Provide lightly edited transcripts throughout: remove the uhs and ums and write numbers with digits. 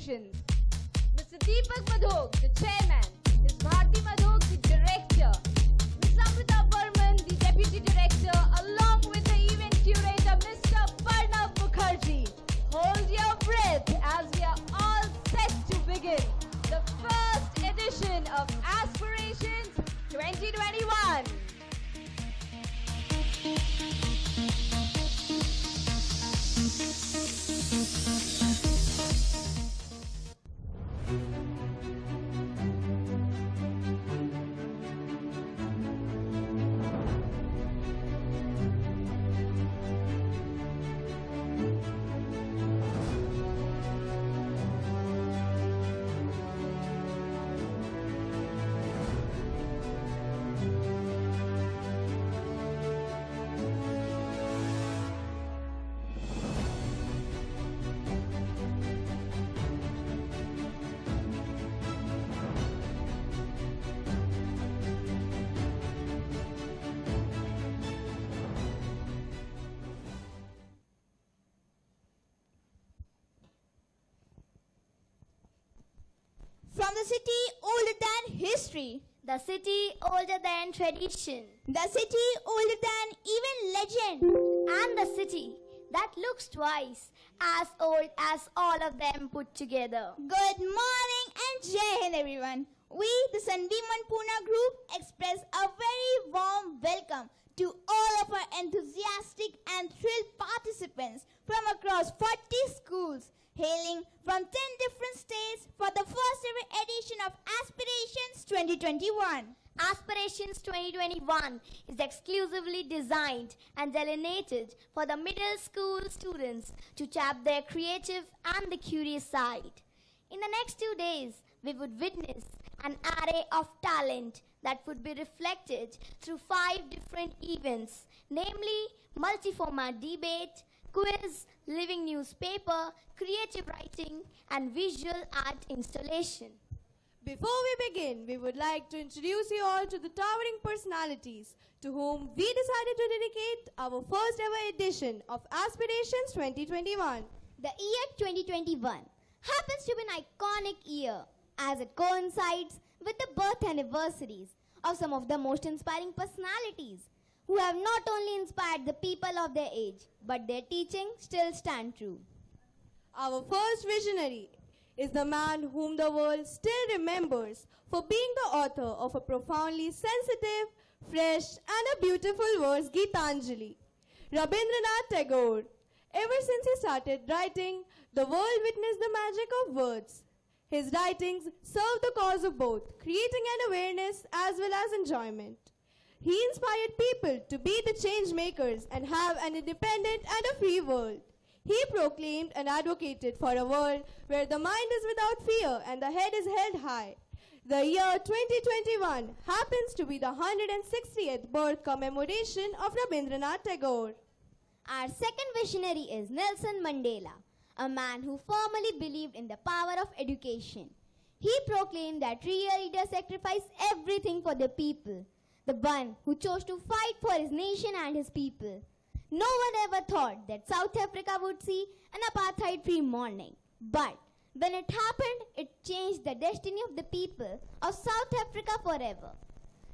visions. Mr. Deepak Madhok, the chairman, Ms. Bharti Madhok, the director, Ms. Amrita Burman, the deputy director, along with the event curator, Mr. Parnav Mukherjee. Hold your breath as we are all set to begin the first edition of Aspirations 2021. From the city older than history, The city older than tradition, the city older than even legend, and the city that looks twice as old as all of them put together. Good morning and Jai Hind everyone. We, the Sandeeman Pune group, express a very warm welcome to all of our enthusiastic and thrilled participants from across 40 schools, hailing from 10 different states for the first ever edition of Aspirations 2021. Aspirations 2021 is exclusively designed and delineated for the middle school students to tap their creative and the curious side. In the next 2 days, we would witness an array of talent that would be reflected through 5 different events, namely multi-format debate, quiz, living newspaper, creative writing, and visual art installation. Before we begin, we would like to introduce you all to the towering personalities to whom we decided to dedicate our first ever edition of Aspirations 2021. The year 2021 happens to be an iconic year as it coincides with the birth anniversaries of some of the most inspiring personalities who have not only inspired the people of their age, but their teaching still stand true. Our first visionary is the man whom the world still remembers for being the author of a profoundly sensitive, fresh and a beautiful verse Gitanjali, Rabindranath Tagore. Ever since he started writing, the world witnessed the magic of words. His writings serve the cause of both creating an awareness as well as enjoyment. He inspired people to be the change makers and have an independent and a free world. He proclaimed and advocated for a world where the mind is without fear and the head is held high. The year 2021 happens to be the 160th birth commemoration of Rabindranath Tagore. Our second visionary is Nelson Mandela, a man who firmly believed in the power of education. He proclaimed that real leaders sacrifice everything for the people, the one who chose to fight for his nation and his people. No one ever thought that South Africa would see an apartheid-free morning. But when it happened, it changed the destiny of the people of South Africa forever.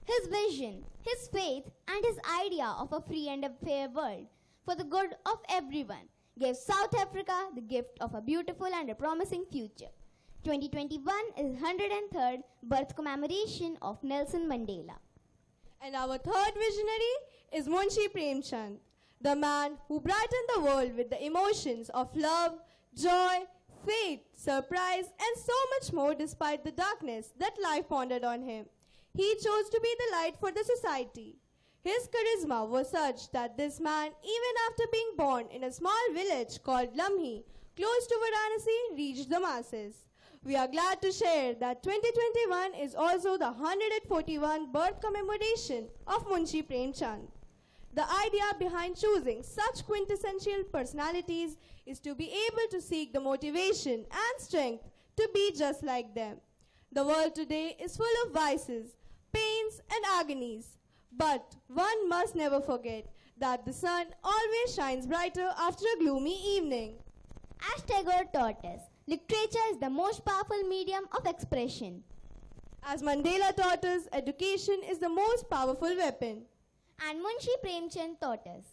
His vision, his faith, and his idea of a free and a fair world for the good of everyone gave South Africa the gift of a beautiful and a promising future. 2021 is 103rd birth commemoration of Nelson Mandela. And our third visionary is Munshi Premchand, the man who brightened the world with the emotions of love, joy, faith, surprise, and so much more despite the darkness that life pondered on him. He chose to be the light for the society. His charisma was such that this man, even after being born in a small village called Lamhi, close to Varanasi, reached the masses. We are glad to share that 2021 is also the 141st birth commemoration of Munshi Premchand. The idea behind choosing such quintessential personalities is to be able to seek the motivation and strength to be just like them. The world today is full of vices, pains and agonies. But one must never forget that the sun always shines brighter after a gloomy evening. As Tagore taught us, Literature is the most powerful medium of expression. As Mandela taught us, education is the most powerful weapon. And Munshi Premchand taught us,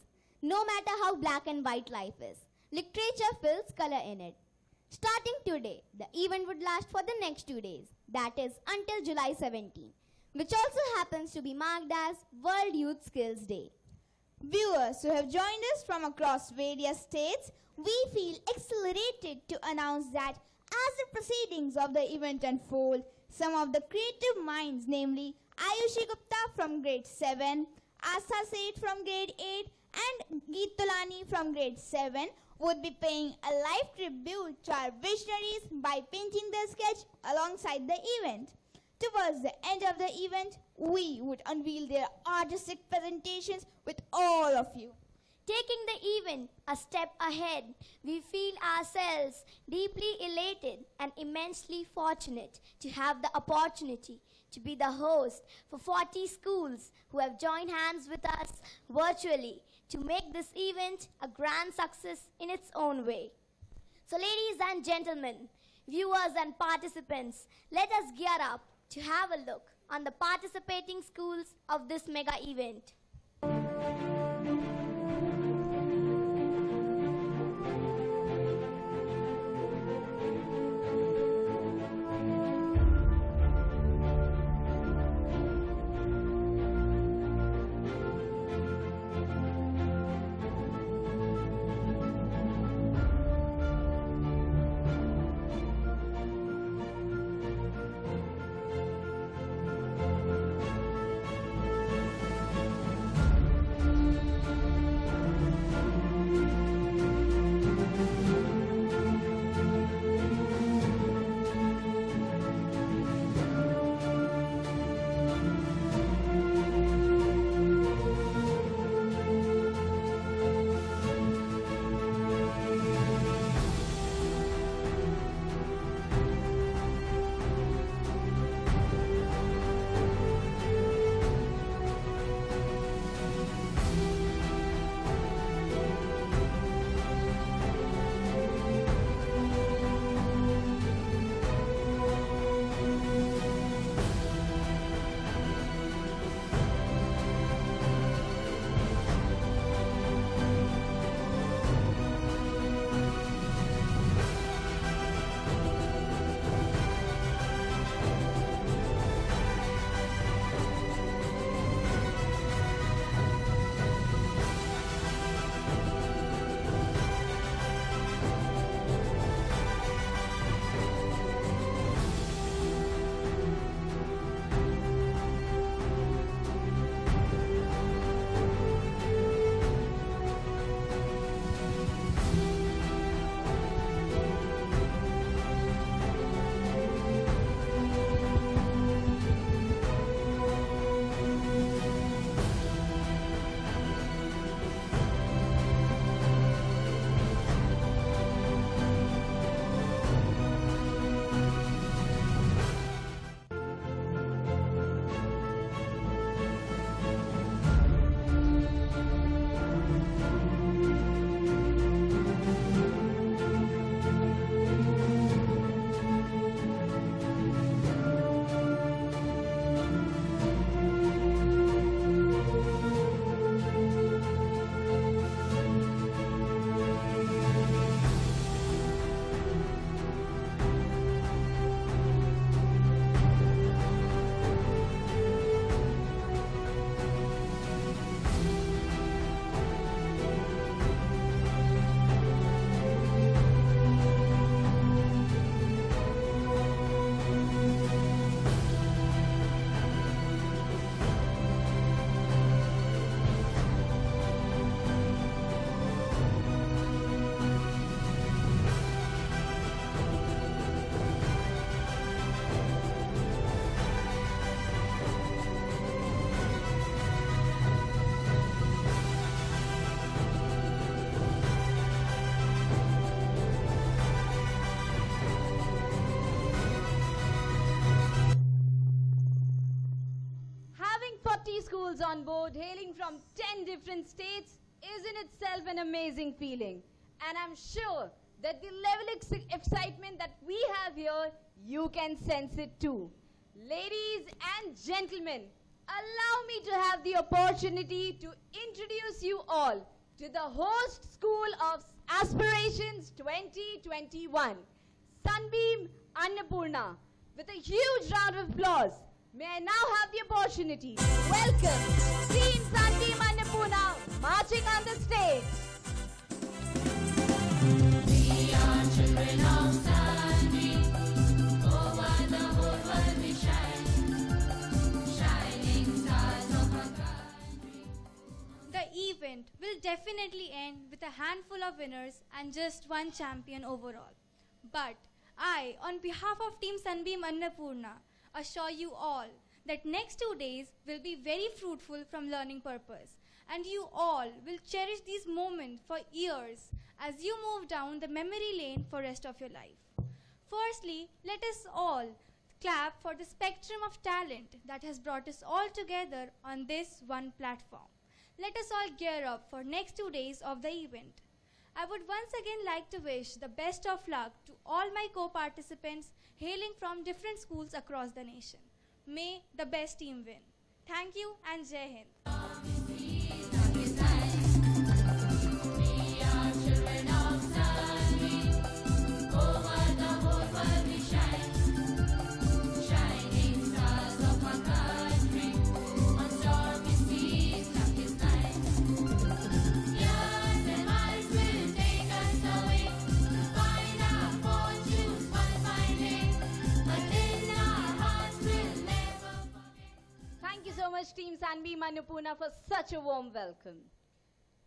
no matter how black and white life is, literature fills color in it. Starting today, the event would last for the next 2 days, that is until July 17, which also happens to be marked as World Youth Skills Day. Viewers who have joined us from across various states, we feel exhilarated to announce that as the proceedings of the event unfold, some of the creative minds, namely Ayushi Gupta from grade 7, Asa Seth from grade 8 and Geet Tolani from grade 7 would be paying a live tribute to our visionaries by painting their sketch alongside the event. Towards the end of the event, we would unveil their artistic presentations with all of you. Taking the event a step ahead, we feel ourselves deeply elated and immensely fortunate to have the opportunity to be the host for 40 schools who have joined hands with us virtually to make this event a grand success in its own way. So ladies and gentlemen, viewers and participants, let us gear up to have a look on the participating schools of this mega event. schools on board, hailing from 10 different states, is in itself an amazing feeling. And I'm sure that the level of excitement that we have here, you can sense it too. Ladies and gentlemen, allow me to have the opportunity to introduce you all to the host School of Aspirations 2021, Sunbeam Annapurna. With a huge round of applause, may I now have the opportunity to welcome Team Sunbeam Annapurna marching on the stage. The event will definitely end with a handful of winners and just one champion overall. But I, on behalf of Team Sunbeam Annapurna, assure you all that next 2 days will be very fruitful from learning purpose, and you all will cherish these moments for years as you move down the memory lane for rest of your life. Firstly, let us all clap for the spectrum of talent that has brought us all together on this one platform. Let us all gear up for next 2 days of the event. I would once again like to wish the best of luck to all my co-participants hailing from different schools across the nation. May the best team win. Thank you and Jai Hind. Thank you so much, Team Sunbeam Annapurna, for such a warm welcome.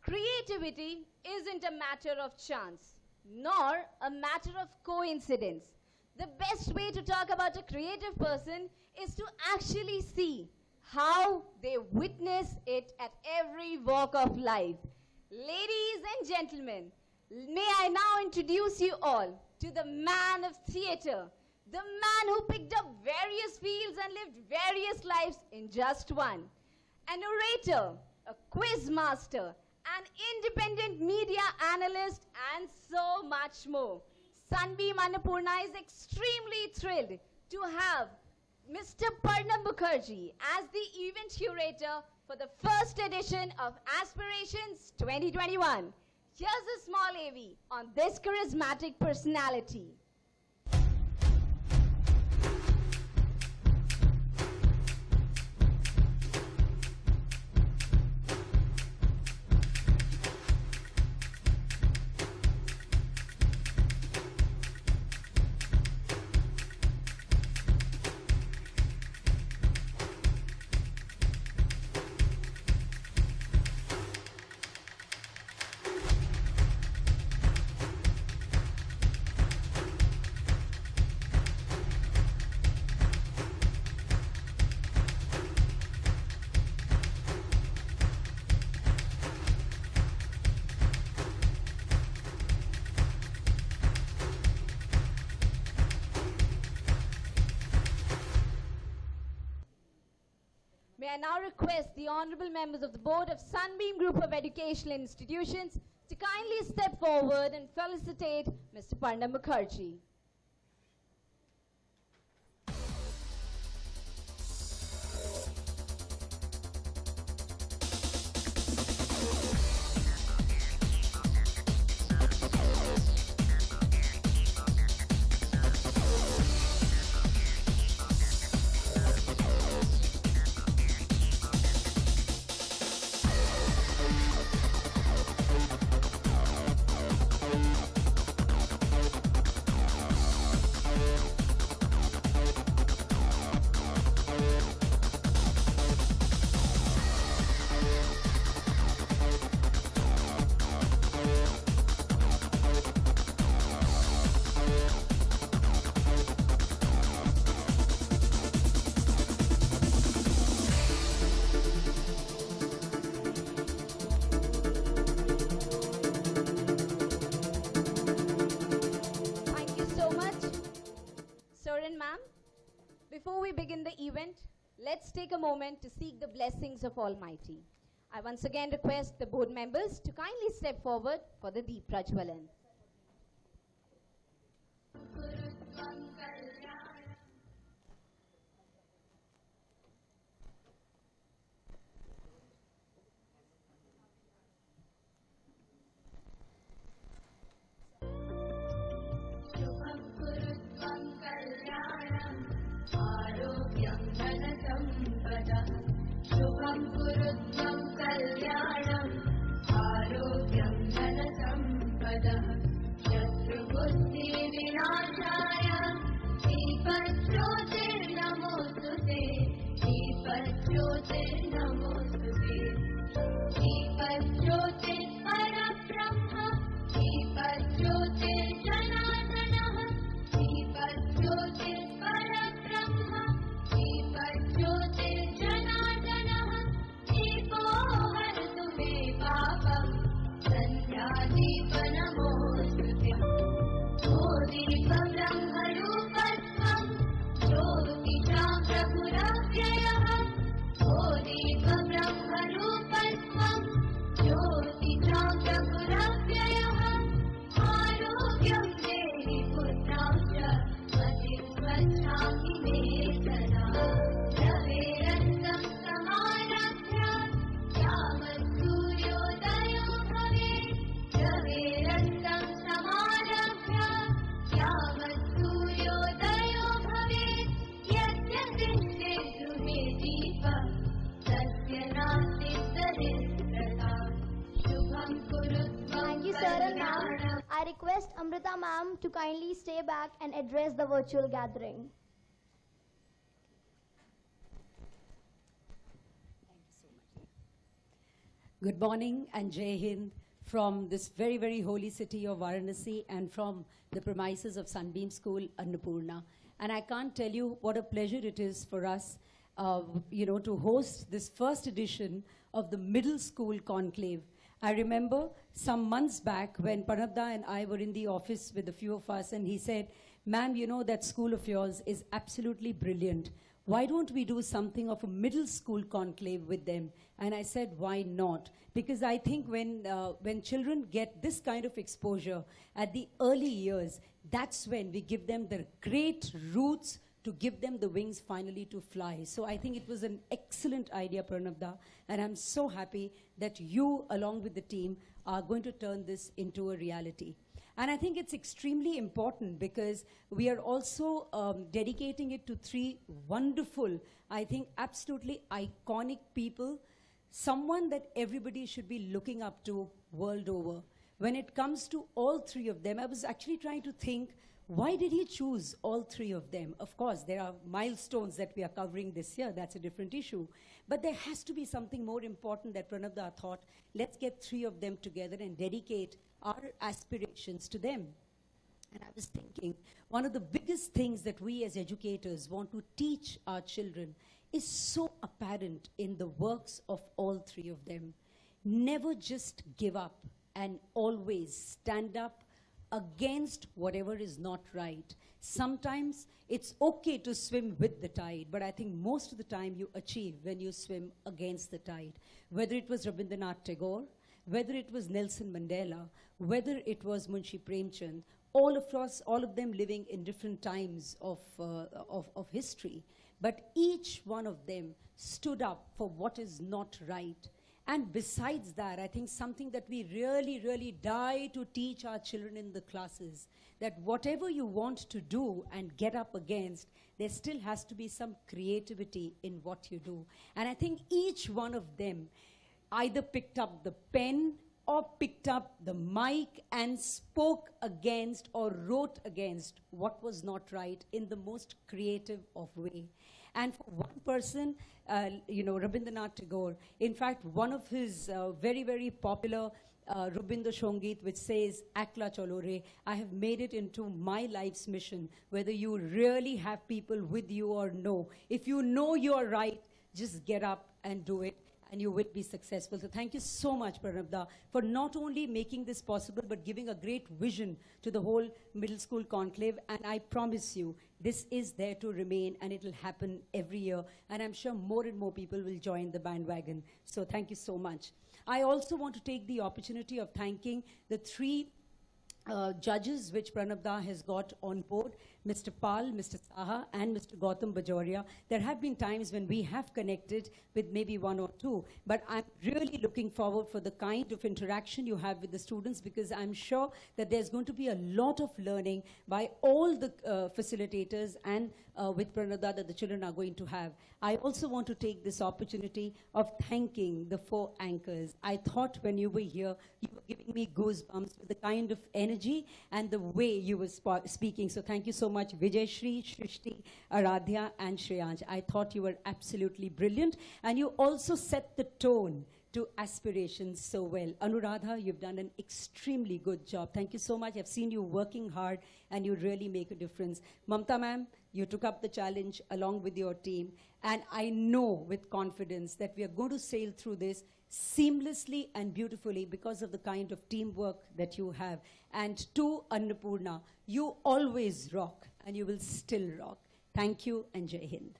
Creativity isn't a matter of chance, nor a matter of coincidence. The best way to talk about a creative person is to actually see how they witness it at every walk of life. Ladies and gentlemen, may I now introduce you all to the man of theatre, the man who picked up various fields and lived various lives in just one. An orator, a quiz master, an independent media analyst, and so much more. Sunbeam Annapurna is extremely thrilled to have Mr. Parnam Mukherjee as the event curator for the first edition of Aspirations 2021. Here's a small AV on this charismatic personality. May I now request the honorable members of the board of Sunbeam Group of Educational Institutions to kindly step forward and felicitate Mr. Parnam Mukherjee. Ma'am, before we begin the event, let's take a moment to seek the blessings of Almighty. I once again request the board members to kindly step forward for the Deep Prajwalan. Thank you, sir and ma'am. I request Amrita ma'am to kindly stay back and address the virtual gathering. Good morning and Jai Hind from this very, very holy city of Varanasi and from the premises of Sunbeam School, Annapurna. And I can't tell you what a pleasure it is for us, to host this first edition of the Middle School Conclave. I remember some months back when Pranabda and I were in the office with a few of us, and he said, "Ma'am, you know that school of yours is absolutely brilliant. Why don't we do something of a middle school conclave with them?" And I said, why not? Because I think when children get this kind of exposure at the early years, that's when we give them the great roots to give them the wings finally to fly. So I think it was an excellent idea, Pranabda, and I'm so happy that you, along with the team, are going to turn this into a reality. And I think it's extremely important because we are also dedicating it to three wonderful, I think absolutely iconic people, someone that everybody should be looking up to world over. When it comes to all three of them, I was actually trying to think, why did he choose all three of them? Of course, there are milestones that we are covering this year. That's a different issue. But there has to be something more important that Pranabda thought, let's get three of them together and dedicate our aspirations to them. And I was thinking, one of the biggest things that we as educators want to teach our children is so apparent in the works of all three of them. Never just give up and always stand up against whatever is not right. Sometimes it's okay to swim with the tide, but I think most of the time you achieve when you swim against the tide. Whether it was Rabindranath Tagore, whether it was Nelson Mandela, whether it was Munshi Premchand, all of them living in different times of history. But each one of them stood up for what is not right. And besides that, I think something that we really, really die to teach our children in the classes, that whatever you want to do and get up against, there still has to be some creativity in what you do. And I think each one of them either picked up the pen or picked up the mic and spoke against or wrote against what was not right in the most creative of way. And for one person, Rabindranath Tagore, in fact, one of his very, very popular Rabindra Shongit, which says, Akla Cholore, I have made it into my life's mission, whether you really have people with you or no. If you know you're right, just get up and do it, and you will be successful. So thank you so much, Pranabda, for not only making this possible, but giving a great vision to the whole middle school conclave. And I promise you, this is there to remain, and it will happen every year. And I'm sure more and more people will join the bandwagon. So thank you so much. I also want to take the opportunity of thanking the three judges which Pranabda has got on board, Mr. Pal, Mr. Saha, and Mr. Gautam Bajoria. There have been times when we have connected with maybe one or two, but I'm really looking forward for the kind of interaction you have with the students, because I'm sure that there's going to be a lot of learning by all the facilitators and with Pranabda that the children are going to have. I also want to take this opportunity of thanking the 4 anchors. I thought when you were here, you were giving me goosebumps with the kind of energy and the way you were speaking. So thank you so much, Vijay Shri, Shrishti, Aradhya, and Shreyansh. I thought you were absolutely brilliant, and you also set the tone to aspirations so well. Anuradha, you've done an extremely good job. Thank you so much. I've seen you working hard, and you really make a difference. Mamta ma'am, you took up the challenge along with your team, and I know with confidence that we are going to sail through this seamlessly and beautifully because of the kind of teamwork that you have. And to Annapurna, you always rock, and you will still rock. Thank you, and Jai Hind.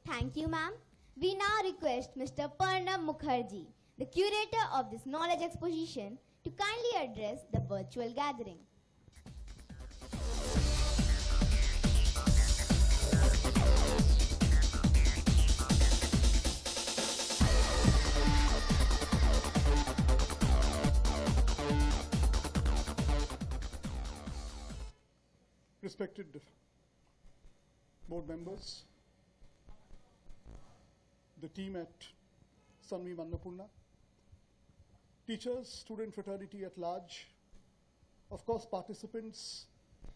Thank you, ma'am. We now request Mr. Parnam Mukherjee, the curator of this knowledge exposition, to kindly address the virtual gathering. Respected board members, the team at Sunbeam Annapurna, teachers, student fraternity at large, of course participants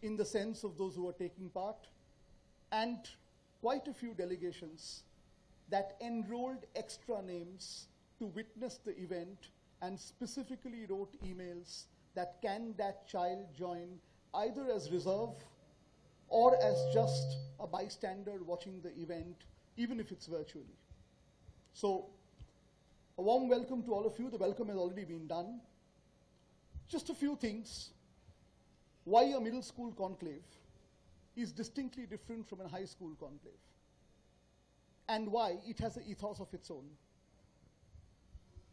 in the sense of those who are taking part, and quite a few delegations that enrolled extra names to witness the event and specifically wrote emails that can that child join either as reserve or as just a bystander watching the event, even if it's virtually. So, a warm welcome to all of you. The welcome has already been done. Just a few things. Why a middle school conclave is distinctly different from a high school conclave, and why it has an ethos of its own.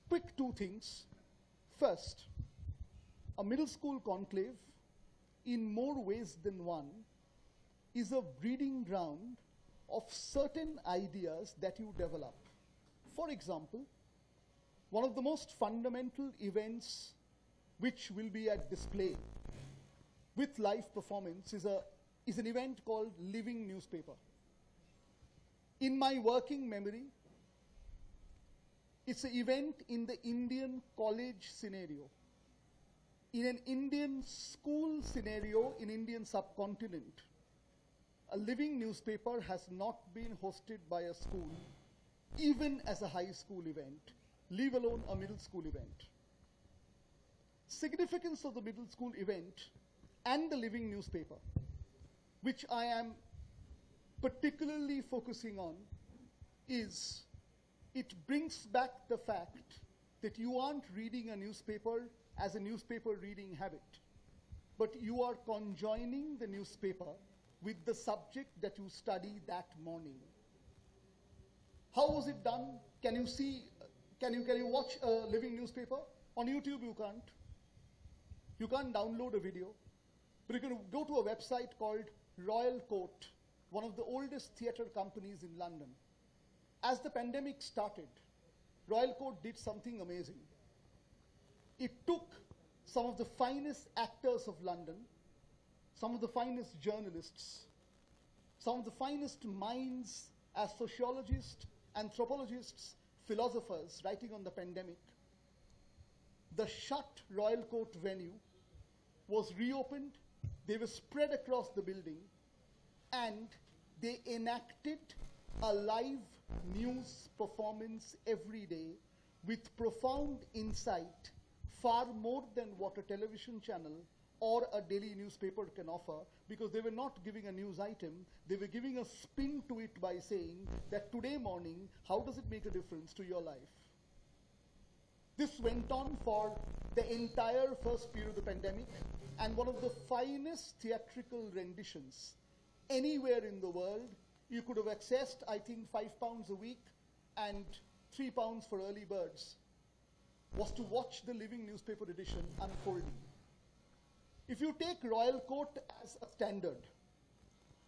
Quick 2 things. First, a middle school conclave, in more ways than one, is a breeding ground of certain ideas that you develop. For example, one of the most fundamental events which will be at display with live performance is an event called Living Newspaper. In my working memory, it's an event in the Indian college scenario. In an Indian school scenario in Indian subcontinent, a living newspaper has not been hosted by a school, even as a high school event, leave alone a middle school event. Significance of the middle school event and the living newspaper, which I am particularly focusing on, is it brings back the fact that you aren't reading a newspaper as a newspaper reading habit, but you are conjoining the newspaper with the subject that you study that morning. How was it done? Can you see, can you watch a living newspaper? On YouTube you can't. You can't download a video, but you can go to a website called Royal Court, one of the oldest theatre companies in London. As the pandemic started, Royal Court did something amazing. It took some of the finest actors of London, some of the finest journalists, some of the finest minds as sociologists, anthropologists, philosophers writing on the pandemic. The shut Royal Court venue was reopened, they were spread across the building, and they enacted a live news performance every day with profound insight, far more than what a television channel or a daily newspaper can offer, because they were not giving a news item, they were giving a spin to it by saying that today morning, how does it make a difference to your life? This went on for the entire first period of the pandemic, and one of the finest theatrical renditions anywhere in the world you could have accessed, I think, £5 a week and £3 for early birds, was to watch the living newspaper edition unfolding. If you take Royal Court as a standard,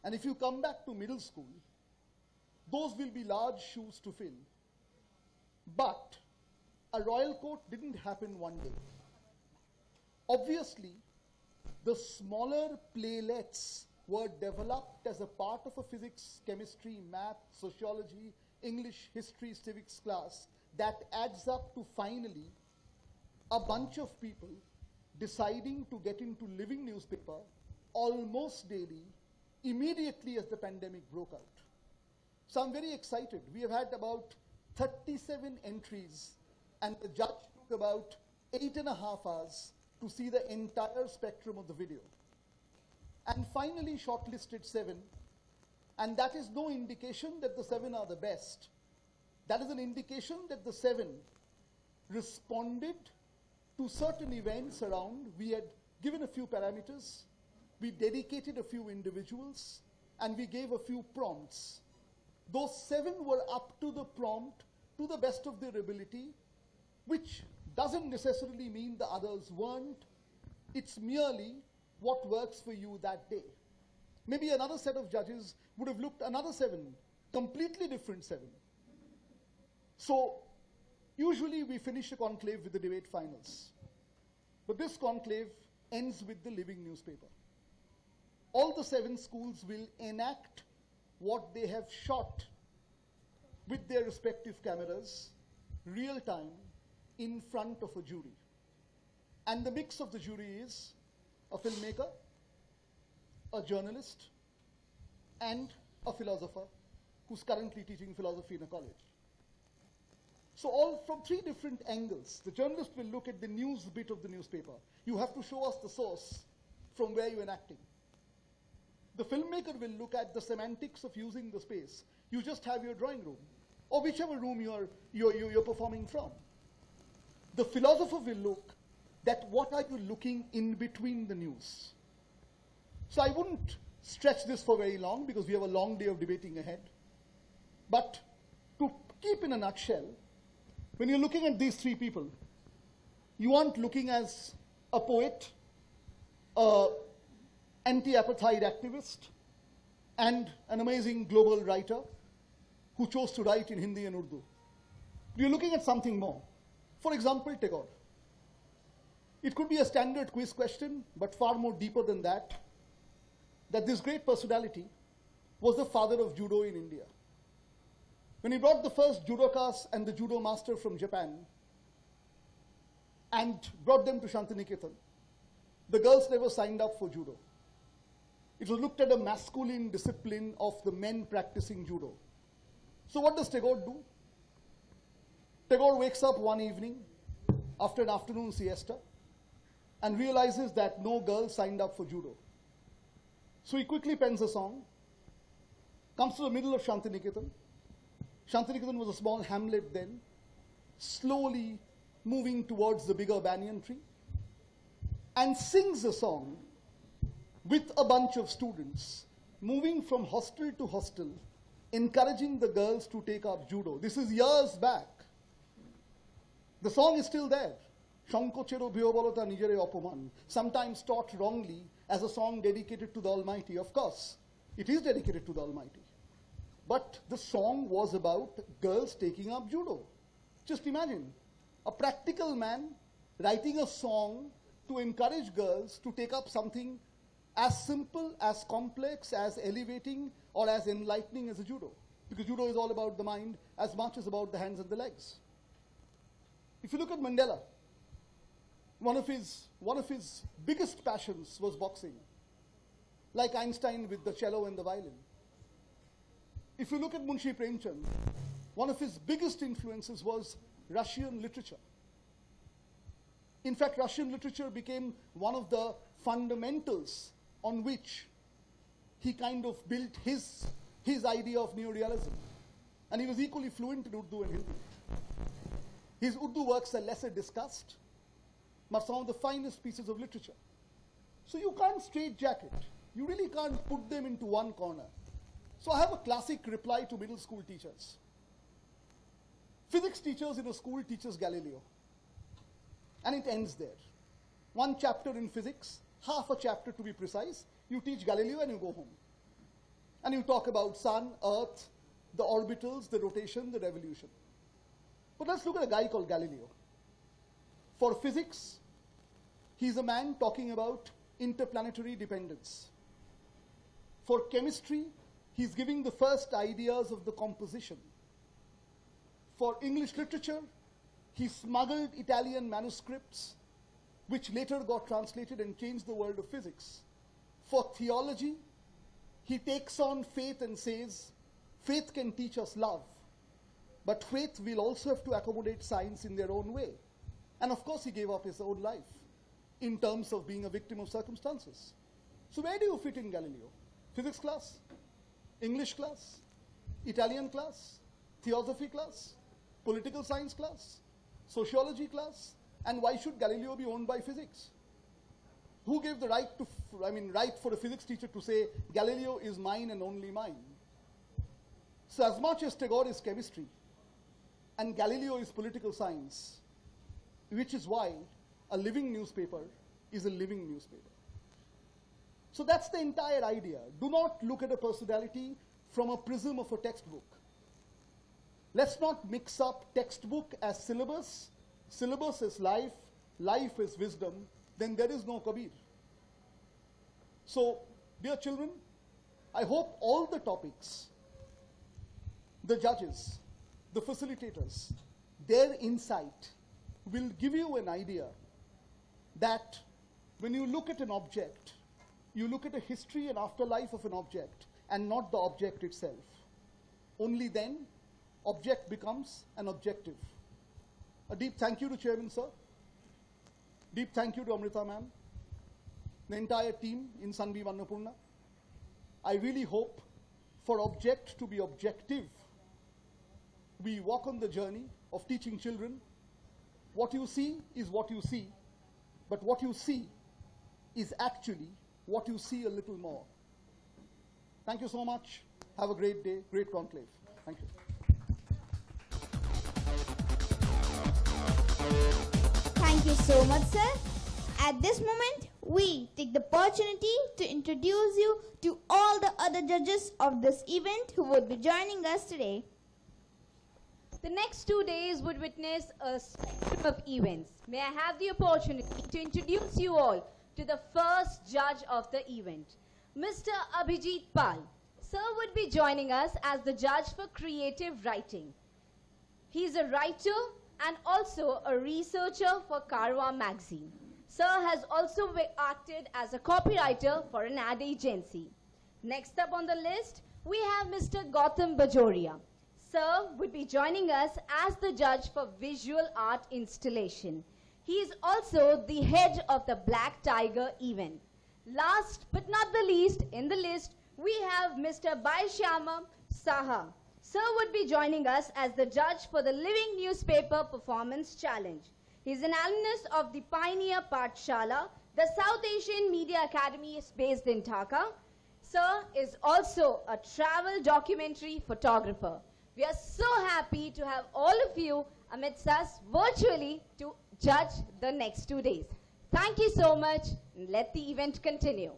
and if you come back to middle school, those will be large shoes to fill. But a Royal Court didn't happen one day. Obviously, the smaller playlets were developed as a part of a physics, chemistry, math, sociology, English, history, civics class that adds up to finally a bunch of people deciding to get into living newspaper almost daily, immediately as the pandemic broke out. So I'm very excited. We have had about 37 entries, and the judge took about 8.5 hours to see the entire spectrum of the video. And finally shortlisted 7, and that is no indication that the 7 are the best. That is an indication that the 7 responded to certain events around. We had given a few parameters, we dedicated a few individuals, and we gave a few prompts. Those 7 were up to the prompt to the best of their ability, which doesn't necessarily mean the others weren't. It's merely what works for you that day. Maybe another set of judges would have looked another 7, completely different 7. So usually we finish a conclave with the debate finals. But this conclave ends with the living newspaper. All the 7 schools will enact what they have shot with their respective cameras, real time, in front of a jury. And the mix of the jury is a filmmaker, a journalist, and a philosopher who's currently teaching philosophy in a college. So all from 3 different angles. The journalist will look at the news bit of the newspaper. You have to show us the source from where you're enacting. The filmmaker will look at the semantics of using the space. You just have your drawing room, or whichever room you're performing from. The philosopher will look at what are you looking in between the news. So I wouldn't stretch this for very long because we have a long day of debating ahead. But to keep in a nutshell, when you're looking at these 3 people, you aren't looking as a poet, an anti-apartheid activist, and an amazing global writer who chose to write in Hindi and Urdu. You're looking at something more. For example, Tagore. It could be a standard quiz question, but far more deeper than that this great personality was the father of judo in India. When he brought the first judokas and the judo master from Japan and brought them to Shantiniketan, the girls never signed up for judo. It was looked at a masculine discipline of the men practicing judo. So what does Tagore do? Tagore wakes up one evening after an afternoon siesta and realizes that no girl signed up for judo. So he quickly pens a song, comes to the middle of Shantiniketan. Shantiniketan was a small hamlet then, slowly moving towards the bigger banyan tree, and sings a song with a bunch of students, moving from hostel to hostel, encouraging the girls to take up judo. This is years back. The song is still there. Shankochero Bhyobolota Nijere Opoman, sometimes taught wrongly as a song dedicated to the Almighty. Of course, it is dedicated to the Almighty. But the song was about girls taking up judo. Just imagine, a practical man writing a song to encourage girls to take up something as simple, as complex, as elevating, or as enlightening as a judo. Because judo is all about the mind as much as about the hands and the legs. If you look at Mandela, one of his biggest passions was boxing, like Einstein with the cello and the violin. If you look at Munshi Premchand, one of his biggest influences was Russian literature. In fact, Russian literature became one of the fundamentals on which he kind of built his idea of neorealism. And he was equally fluent in Urdu and Hindi. His Urdu works are lesser discussed, but some of the finest pieces of literature. So you can't straitjacket. You really can't put them into one corner. So I have a classic reply to middle school teachers. Physics teachers in a school teaches Galileo. And it ends there. One chapter in physics, half a chapter to be precise, you teach Galileo and you go home. And you talk about sun, earth, the orbitals, the rotation, the revolution. But let's look at a guy called Galileo. For physics, he's a man talking about interplanetary dependence. For chemistry, he's giving the first ideas of the composition. For English literature, he smuggled Italian manuscripts, which later got translated and changed the world of physics. For theology, he takes on faith and says, faith can teach us love, but faith will also have to accommodate science in their own way. And of course, he gave up his own life in terms of being a victim of circumstances. So where do you fit in Galileo? Physics class? English class? Italian class? Theosophy class? Political science class? Sociology class? And why should Galileo be owned by physics? Who gave the right to, right for a physics teacher to say, Galileo is mine and only mine? So as much as Tagore is chemistry, and Galileo is political science, which is why a living newspaper is a living newspaper. So that's the entire idea. Do not look at a personality from a prism of a textbook. Let's not mix up textbook as syllabus, syllabus is life, life is wisdom, then there is no Kabir. So, dear children, I hope all the topics, the judges, the facilitators, their insight will give you an idea that when you look at an object, you look at a history and afterlife of an object and not the object itself. Only then, object becomes an objective. A deep thank you to Chairman Sir. Deep thank you to Amrita ma'am, the entire team in Sunbeam Annapurna. I really hope for object to be objective. We walk on the journey of teaching children. What you see is what you see, but what you see is actually what you see a little more. Thank you so much. Have a great day, great conclave. Thank you. Thank you so much, sir. At this moment, we take the opportunity to introduce you to all the other judges of this event who would be joining us today. The next 2 days would witness a spectrum of events. May I have the opportunity to introduce you all to the first judge of the event, Mr. Abhijit Pal. Sir would be joining us as the judge for creative writing. He is a writer and also a researcher for Karwa magazine. Sir has also acted as a copywriter for an ad agency. Next up on the list, we have Mr. Gautam Bajoria. Sir would be joining us as the judge for visual art installation. He is also the head of the Black Tiger event. Last but not the least in the list, we have Mr. Baishyama Saha. Sir would be joining us as the judge for the Living Newspaper Performance Challenge. He is an alumnus of the Pioneer Pathshala. The South Asian Media Academy is based in Dhaka. Sir is also a travel documentary photographer. We are so happy to have all of you amidst us virtually to judge the next 2 days. Thank you so much, and let the event continue.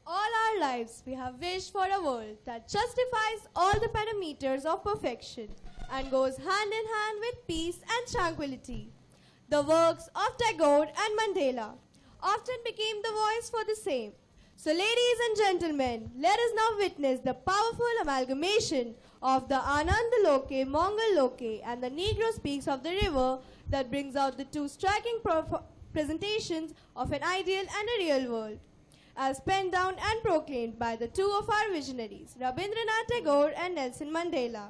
All our lives, we have wished for a world that justifies all the parameters of perfection and goes hand in hand with peace and tranquility. The works of Tagore and Mandela often became the voice for the same. So ladies and gentlemen, let us now witness the powerful amalgamation of the Anand Loke, Mongol Loke and the Negro Speaks of the River that brings out the two striking presentations of an ideal and a real world, as penned down and proclaimed by the two of our visionaries, Rabindranath Tagore and Nelson Mandela.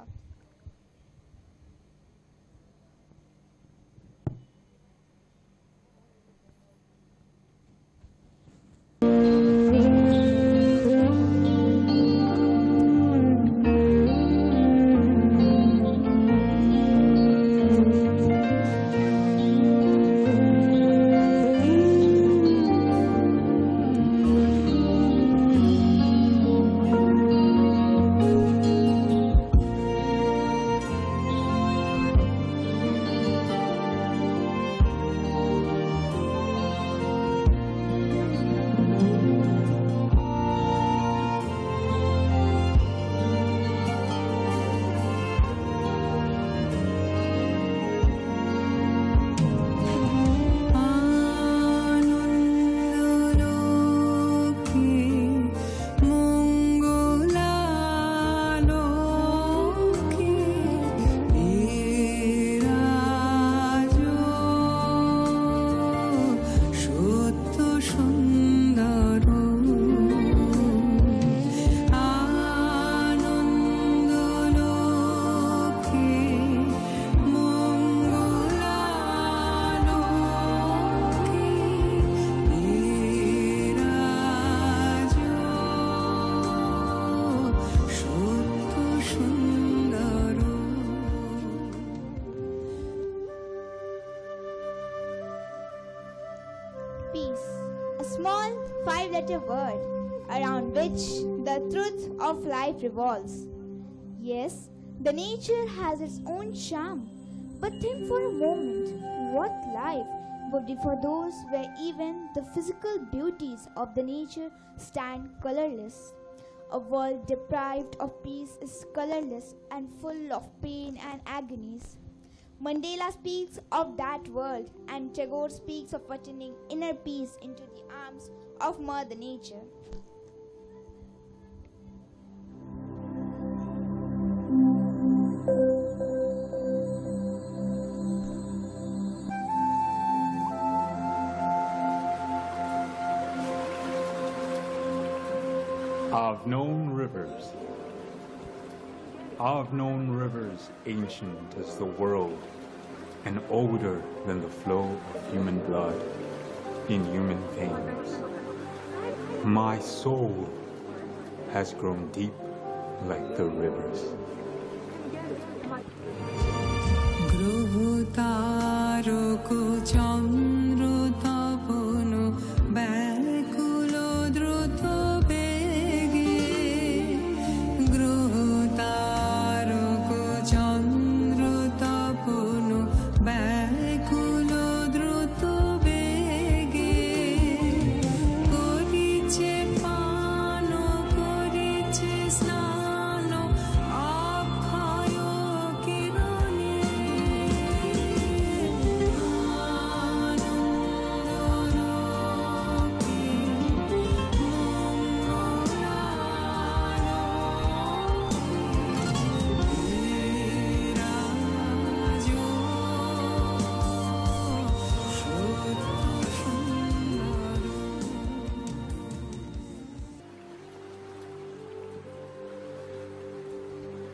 peace, a small 5-letter word around which the truth of life revolves. Yes, the nature has its own charm, but think for a moment what life would be for those where even the physical beauties of the nature stand colorless. A world deprived of peace is colorless and full of pain and agonies. Mandela speaks of that world, and Tagore speaks of attaining inner peace into the arms of Mother Nature. I've known rivers. I've known rivers ancient as the world and older than the flow of human blood in human veins. My soul has grown deep like the rivers.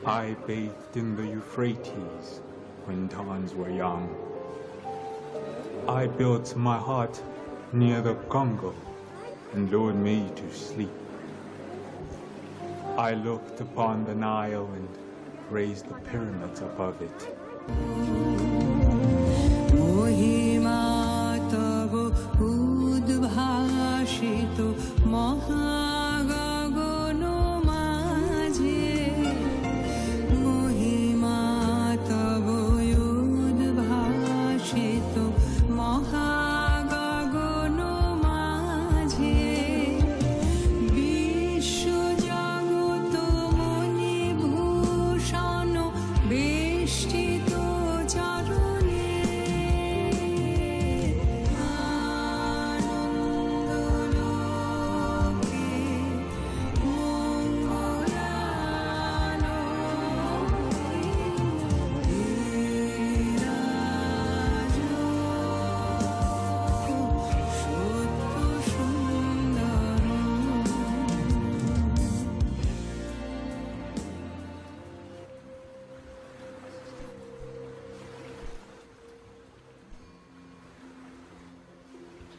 I bathed in the Euphrates when dawns were young. I built my hut near the Congo and lured me to sleep. I looked upon the Nile and raised the pyramids above it.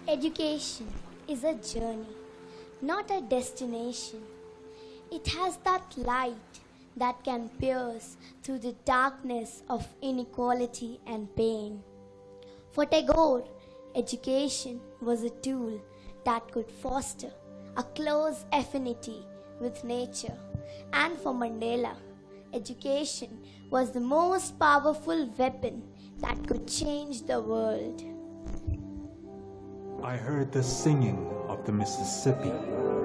Education is a journey, not a destination. It has that light that can pierce through the darkness of inequality and pain. For Tagore, education was a tool that could foster a close affinity with nature. And for Mandela, education was the most powerful weapon that could change the world. I heard the singing of the Mississippi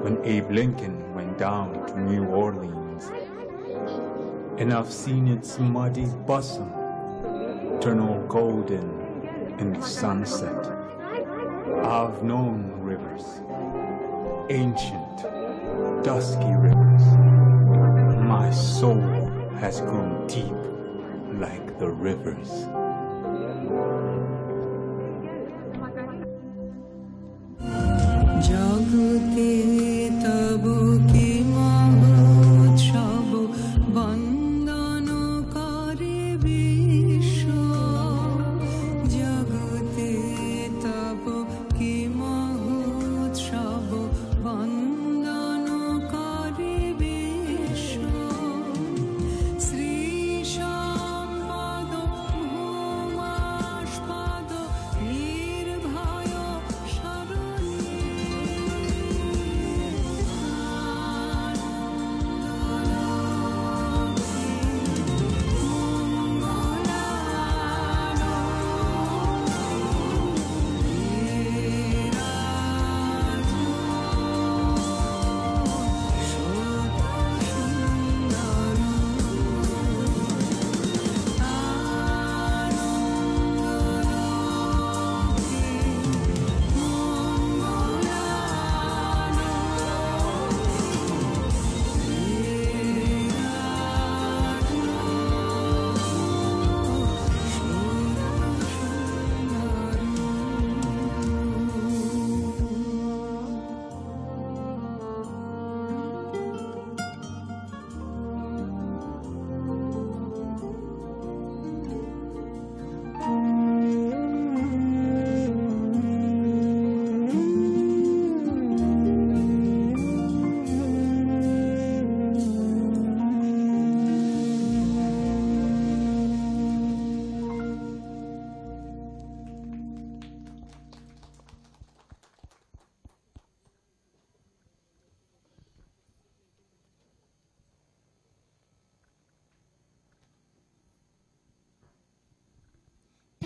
when Abe Lincoln went down to New Orleans. And I've seen its muddy bosom turn all golden in the sunset. I've known rivers, ancient, dusky rivers. My soul has grown deep like the rivers.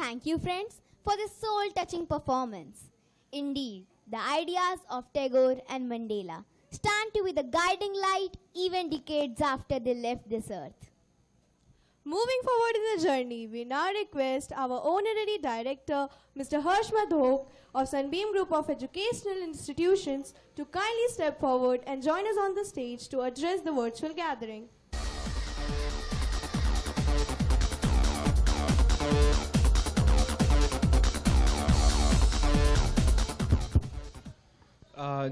Thank you, friends, for this soul-touching performance. Indeed, the ideas of Tagore and Mandela stand to be the guiding light even decades after they left this earth. Moving forward in the journey, we now request our honorary director, Mr. Harsh Madhok of Sunbeam Group of Educational Institutions to kindly step forward and join us on the stage to address the virtual gathering.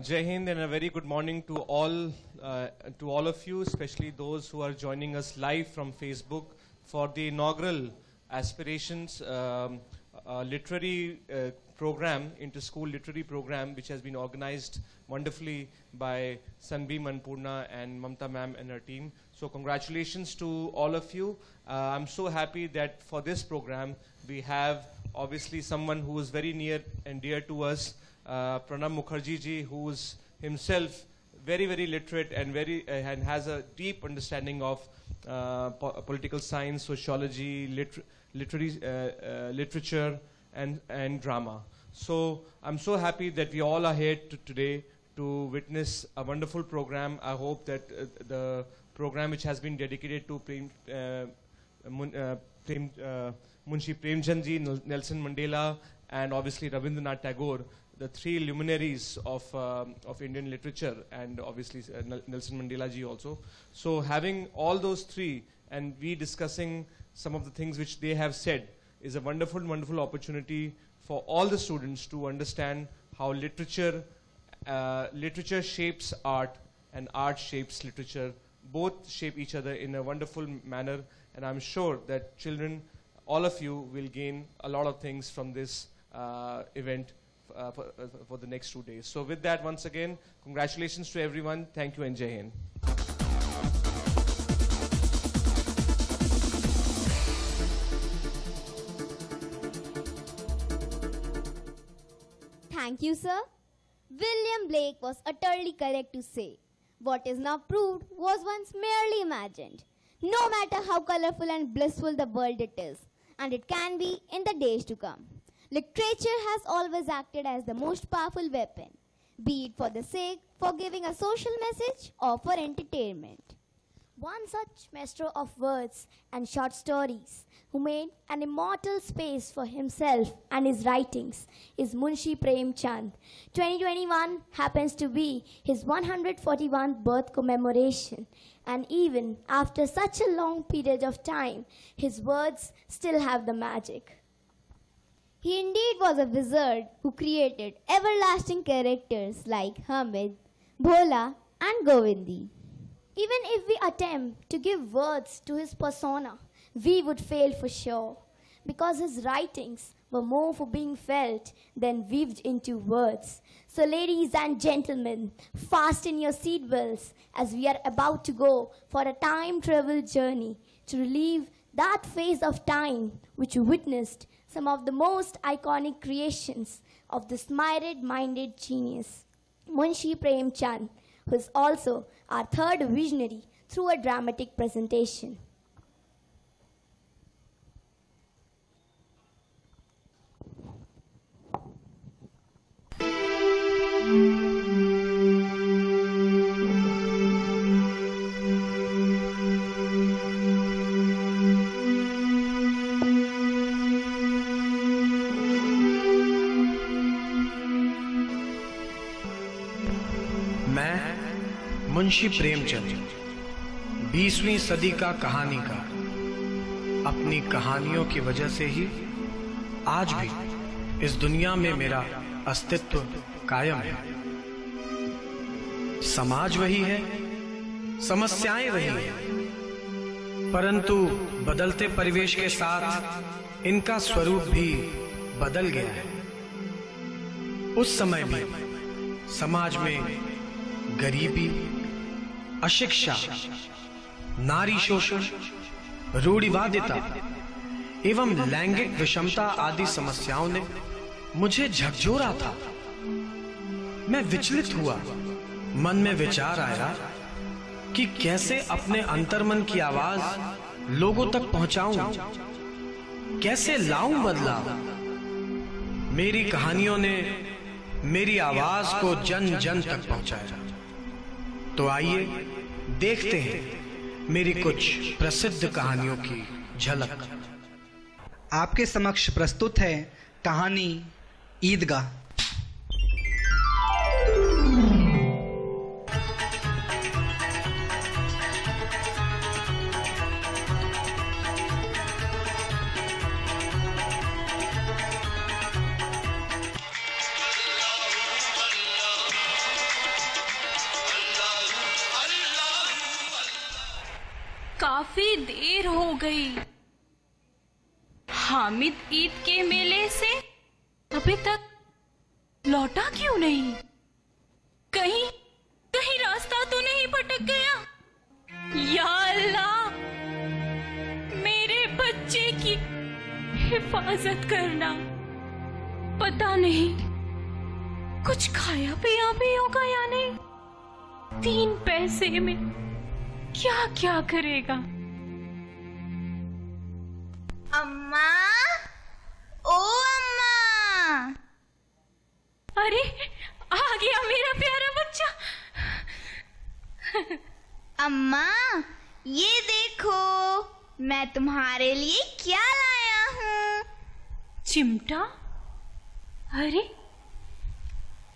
Jai Hind and a very good morning to all of you, especially those who are joining us live from Facebook for the inaugural Aspirations literary program, inter-school literary program, which has been organized wonderfully by Sunbeam Annapurna and Mamta ma'am and her team. So congratulations to all of you. I'm so happy that for this program we have obviously someone who is very near and dear to us, Pranab Mukherjee ji, who is himself very, very literate and and has a deep understanding of political science, sociology, literature, and drama. So I'm so happy that we all are here today to witness a wonderful program. I hope that the program which has been dedicated to Munshi Premchand ji, Nelson Mandela, and obviously Rabindranath Tagore, the three luminaries of Indian literature, and obviously Nelson Mandela ji also. So having all those three and we discussing some of the things which they have said is a wonderful, wonderful opportunity for all the students to understand how literature shapes art and art shapes literature. Both shape each other in a wonderful manner, and I'm sure that children, all of you, will gain a lot of things from this event for the next 2 days. So with that, once again, congratulations to everyone. Thank you and Jai Hind. Thank you, sir. William Blake was utterly correct to say, what is now proved was once merely imagined. No matter how colorful and blissful the world it is, and it can be in the days to come, literature has always acted as the most powerful weapon, be it for the sake for giving a social message or for entertainment. One such master of words and short stories who made an immortal space for himself and his writings is Munshi Premchand. 2021 happens to be his 141st birth commemoration, and even after such a long period of time, his words still have the magic. He indeed was a wizard who created everlasting characters like Hamid, Bhola, and Govindi. Even if we attempt to give words to his persona, we would fail for sure, because his writings were more for being felt than weaved into words. So ladies and gentlemen, fasten your seatbelts as we are about to go for a time travel journey to relive that phase of time which witnessed some of the most iconic creations of this myriad-minded genius, Munshi Premchand, who is also our third visionary through a dramatic presentation. Munshi Premchand 20वीं सदी का कहानीकार, अपनी कहानियों की वजह से ही आज भी इस दुनिया में मेरा अस्तित्व कायम है। समाज वही है, समस्याएं वही हैं, परंतु बदलते परिवेश के साथ इनका स्वरूप भी बदल गया है। उस समय भी समाज में गरीबी, अशिक्षा, नारी शोषण, रूढ़िवादिता एवं लैंगिक विषमता आदि समस्याओं ने मुझे झकझोरा था। मैं विचलित हुआ, मन में विचार आया कि कैसे अपने अंतर्मन की आवाज लोगों तक पहुंचाऊं। कैसे लाऊं बदलाव? मेरी कहानियों ने मेरी आवाज को जन जन तक पहुंचाया। तो आइए देखते हैं मेरी कुछ प्रसिद्ध कहानियों की झलक। आपके समक्ष प्रस्तुत है कहानी ईदगाह। काफी देर हो गई। हामिद ईद के मेले से अभी तक लौटा क्यों नहीं? कहीं कहीं रास्ता तो नहीं भटक गया? या अल्लाह, मेरे बच्चे की हिफाजत करना। पता नहीं कुछ खाया पिया भी होगा या नहीं। 3 पैसे में क्या क्या करेगा? अम्मा, ओ अम्मा। अरे आ गया मेरा प्यारा बच्चा। अम्मा, ये देखो मैं तुम्हारे लिए क्या लाया हूँ। चिमटा? अरे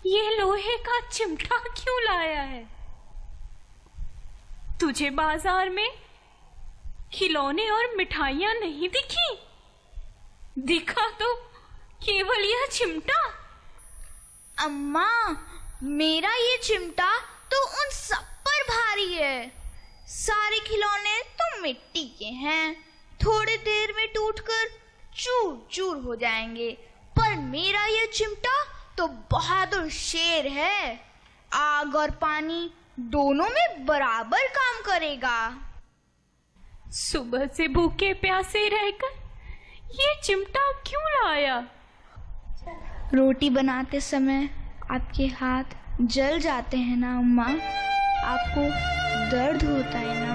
ये लोहे का चिमटा क्यों लाया है? तुझे बाजार में खिलौने और मिठाइयां नहीं दिखी? दिखा तो केवल यह चिमटा। अम्मा, मेरा ये चिमटा तो उन सब पर भारी है। सारे खिलौने तो मिट्टी के हैं, थोड़ी देर में टूटकर चूर चूर हो जाएंगे। पर मेरा ये चिमटा तो बहादुर शेर है। आग और पानी दोनों में बराबर काम करेगा। सुबह से भूखे प्यासे रहकर ये चिमटा क्यों लाया? रोटी बनाते समय आपके हाथ जल जाते हैं ना अम्मा? आपको दर्द होता है ना?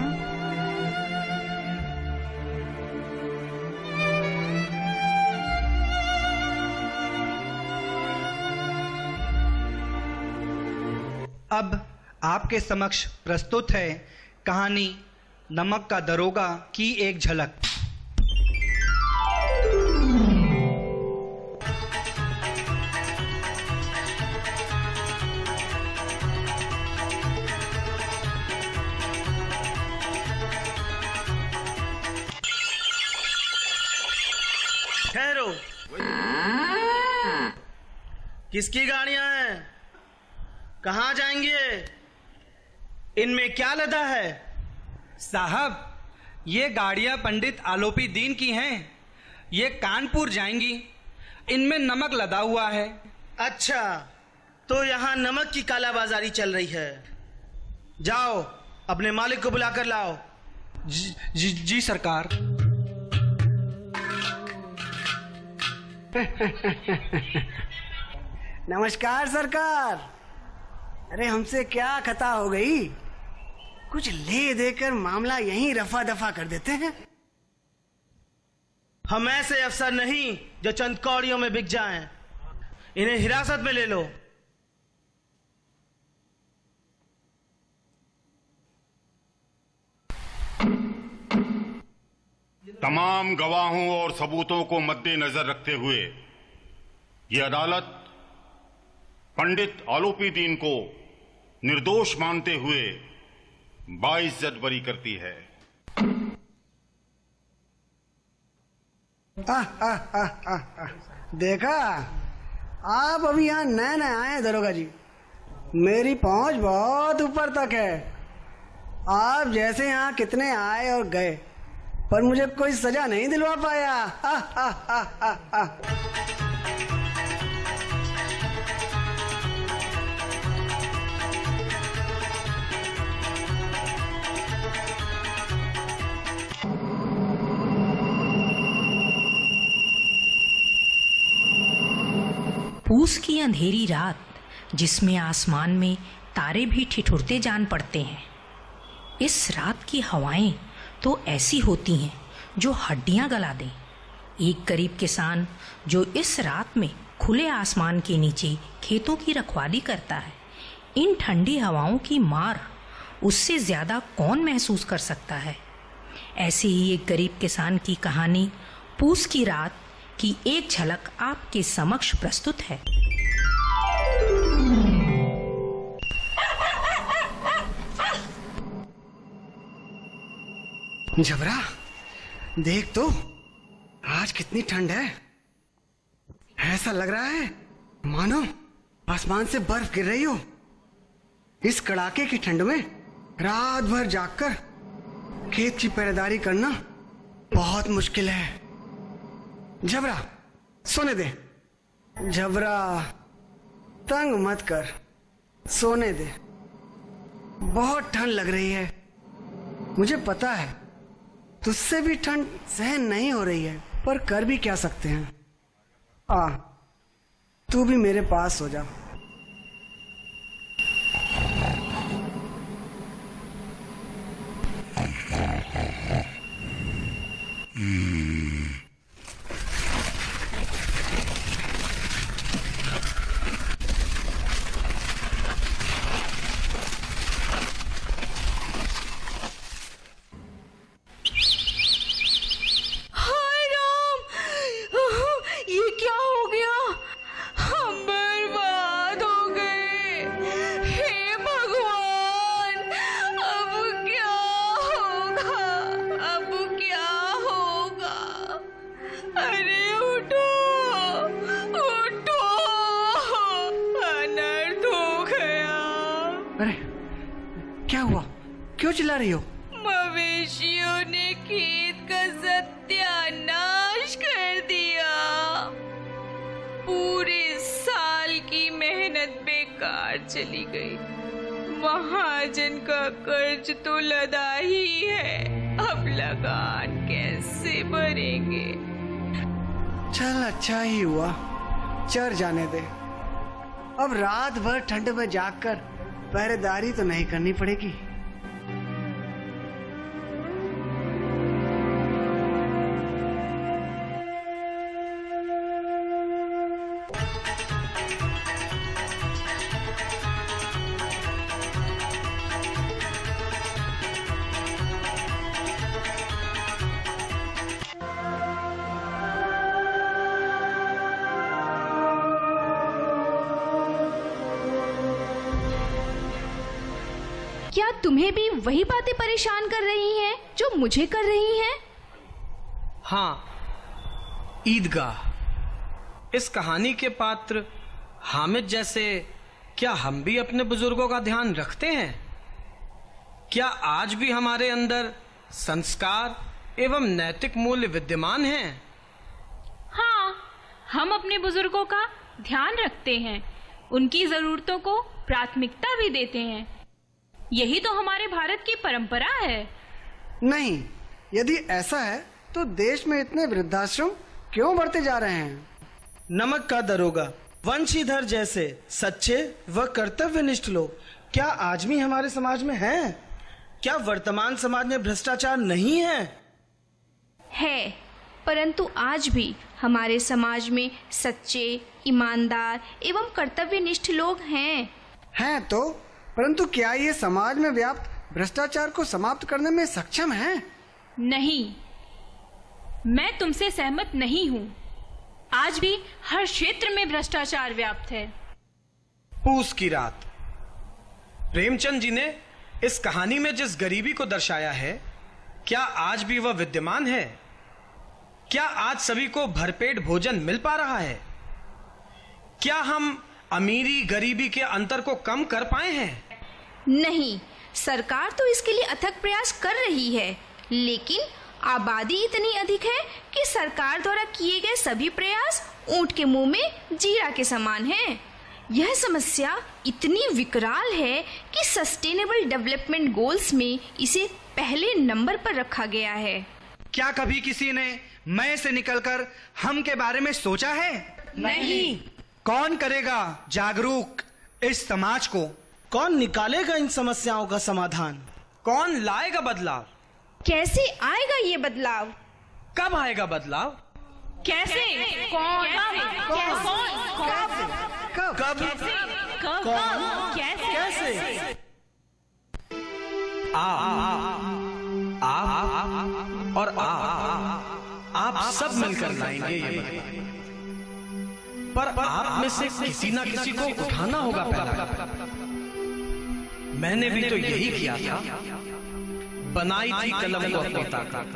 अब आपके समक्ष प्रस्तुत है कहानी नमक का दरोगा की एक झलक। ठहरो, किसकी गाड़ियां हैं? कहाँ जाएंगे? इनमें क्या लदा है? साहब, ये गाड़ियां पंडित आलोपी दीन की हैं। ये कानपुर जाएंगी। इनमें नमक लदा हुआ है। अच्छा, तो यहाँ नमक की कालाबाजारी चल रही है। जाओ, अपने मालिक को बुलाकर लाओ। जी सरकार। नमस्कार सरकार। अरे हमसे क्या खता हो गई? कुछ ले देकर मामला यहीं रफा दफा कर देते हैं। हम ऐसे अफसर नहीं जो चंद कौड़ियों में बिक जाएं। इन्हें हिरासत में ले लो। तमाम गवाहों और सबूतों को मद्देनजर रखते हुए ये अदालत पंडित आलोपी दीन को निर्दोष मानते हुए बाइज्जत बरी करती है। देखा, आप अभी यहाँ नए नए आए हैं दरोगा जी। मेरी पहुंच बहुत ऊपर तक है। आप जैसे यहाँ कितने आए और गए, पर मुझे कोई सजा नहीं दिलवा पाया। पूस की अंधेरी रात, जिसमें आसमान में तारे भी ठिठुरते जान पड़ते हैं। इस रात की हवाएं तो ऐसी होती हैं जो हड्डियां गला दें। एक गरीब किसान जो इस रात में खुले आसमान के नीचे खेतों की रखवाली करता है, इन ठंडी हवाओं की मार उससे ज़्यादा कौन महसूस कर सकता है। ऐसे ही एक गरीब किसान की कहानी पूस की रात की एक झलक आपके समक्ष प्रस्तुत है। जबरा, देख तो आज कितनी ठंड है। ऐसा लग रहा है मानो आसमान से बर्फ गिर रही हो। इस कड़ाके की ठंड में रात भर जागकर खेत की पहरेदारी करना बहुत मुश्किल है। जबरा, सोने दे। जबरा, तंग मत कर, सोने दे। बहुत ठंड लग रही है। मुझे पता है तुझसे भी ठंड सहन नहीं हो रही है, पर कर भी क्या सकते हैं। तू भी मेरे पास हो जा। अरे क्या हुआ, क्यों चिल्ला रही हो? मवेशियों ने खेत का सत्यानाश कर दिया। पूरे साल की मेहनत बेकार चली गई। महाजन का कर्ज तो लदा ही है, अब लगान कैसे भरेंगे? चल अच्छा ही हुआ, चर जाने दे। अब रात भर ठंड में जागकर पहरेदारी तो नहीं करनी पड़ेगी। क्या तुम्हें भी वही बातें परेशान कर रही हैं जो मुझे कर रही हैं? हाँ, ईदगाह। इस कहानी के पात्र हामिद जैसे क्या हम भी अपने बुजुर्गों का ध्यान रखते हैं? क्या आज भी हमारे अंदर संस्कार एवं नैतिक मूल्य विद्यमान हैं? हाँ, हम अपने बुजुर्गों का ध्यान रखते हैं, उनकी जरूरतों को प्राथमिकता भी देते हैं। यही तो हमारे भारत की परंपरा है। नहीं, यदि ऐसा है तो देश में इतने वृद्धाश्रम क्यों बढ़ते जा रहे हैं? नमक का दरोगा, वंशीधर जैसे सच्चे व कर्तव्यनिष्ठ लोग क्या आज भी हमारे समाज में हैं? क्या वर्तमान समाज में भ्रष्टाचार नहीं है? है, परंतु आज भी हमारे समाज में सच्चे, ईमानदार एवं कर्तव्यनिष्ठ लोग हैं। हैं तो, परंतु क्या ये समाज में व्याप्त भ्रष्टाचार को समाप्त करने में सक्षम है? नहीं, मैं तुमसे सहमत नहीं हूँ। आज भी हर क्षेत्र में भ्रष्टाचार व्याप्त है। पूस की रात। प्रेमचंद जी ने इस कहानी में जिस गरीबी को दर्शाया है, क्या आज भी वह विद्यमान है? क्या आज सभी को भरपेट भोजन मिल पा रहा है? क्या हम अमीरी गरीबी के अंतर को कम कर पाए हैं? नहीं, सरकार तो इसके लिए अथक प्रयास कर रही है, लेकिन आबादी इतनी अधिक है कि सरकार द्वारा किए गए सभी प्रयास ऊंट के मुंह में जीरा के समान हैं। यह समस्या इतनी विकराल है कि सस्टेनेबल डेवलपमेंट गोल्स में इसे पहले नंबर पर रखा गया है। क्या कभी किसी ने मैं से निकलकर हम के बारे में सोचा है? नहीं। कौन करेगा जागरूक इस समाज को? कौन निकालेगा इन समस्याओं का समाधान? कौन लाएगा बदलाव? कैसे आएगा ये बदलाव? कब आएगा बदलाव? कैसे? कौन? कब? कैसे? आप और आप सब मिलकर लाएंगे ये बदलाव। पर आप में से किसी ना किसी को उठाना होगा पहला। मैंने भी तो यही किया था। बनाई थी कलम को अपनी ताकत,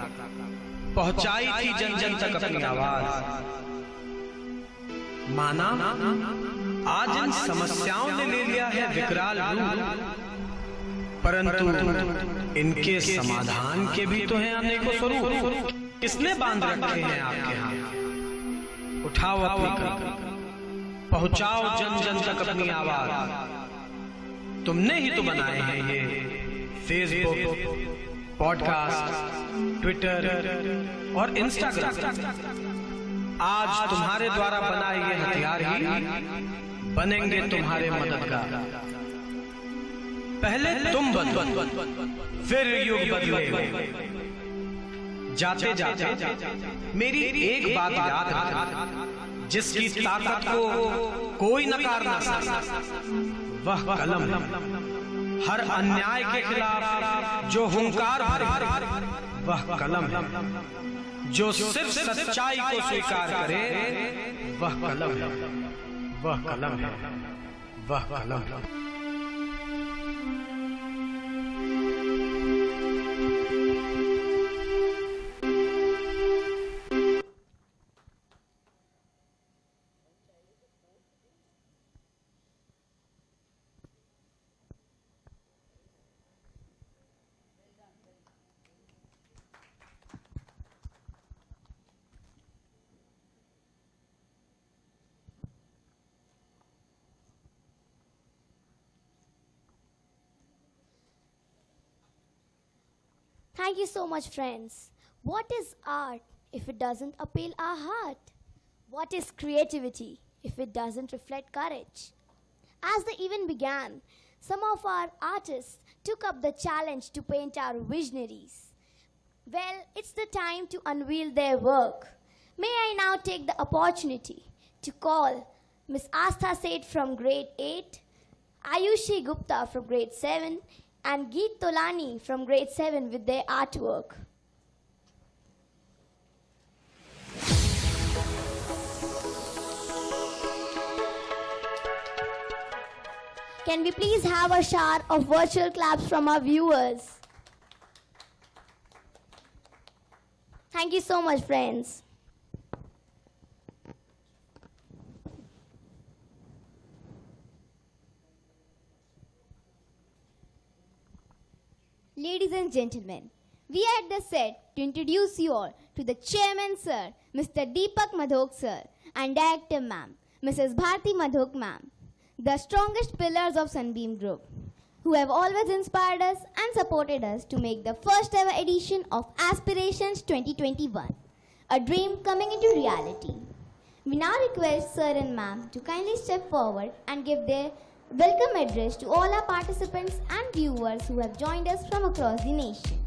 पहुंचाई थी जन जन तक अपनी आवाज। माना आज इन समस्याओं ने ले लिया है विकराल रूप, परंतु इनके समाधान के भी तो हैं अनेकों स्वरूप। किसने बांध रखे हैं आपके हाथ? उठाओ अपनी कलम, पहुंचाओ जन जन तक अपनी आवाज। तुमने ही तो बनाए हैं ये फेसबुक, पॉडकास्ट, ट्विटर और इंस्टाग्राम। आज तुम्हारे द्वारा बनाए ये हथियार ही बनेंगे तुम्हारे मददगार। पहले तुम बदलो, फिर युग बदलेगा। जाते जाते मेरी एक बात याद रखना, जिसकी ताकत को कोई नकार ना सके, वह कलम हर अन्याय के खिलाफ जो हुंकार भरे, वह कलम है। जो सिर्फ सच्चाई को स्वीकार करे, वह कलम है, वह कलम है, वह कलम है। Thank you so much, friends. What is art if it doesn't appeal our heart? What is creativity if it doesn't reflect courage? As the event began, some of our artists took up the challenge to paint our visionaries. Well, it's the time to unveil their work. May I now take the opportunity to call Miss Astha Seth from grade 8, Ayushi Gupta from grade 7, and Geet Tolani from grade 7 with their artwork. Can we please have a shower of virtual claps from our viewers? Thank you so much, friends. Ladies and gentlemen, we are at the set to introduce you all to the chairman, sir, Mr. Deepak Madhok, sir, and director, ma'am, Mrs. Bharti Madhok, ma'am, the strongest pillars of Sunbeam Group, who have always inspired us and supported us to make the first ever edition of Aspirations 2021, a dream coming into reality. We now request sir and ma'am to kindly step forward and give their welcome address to all our participants and viewers who have joined us from across the nation.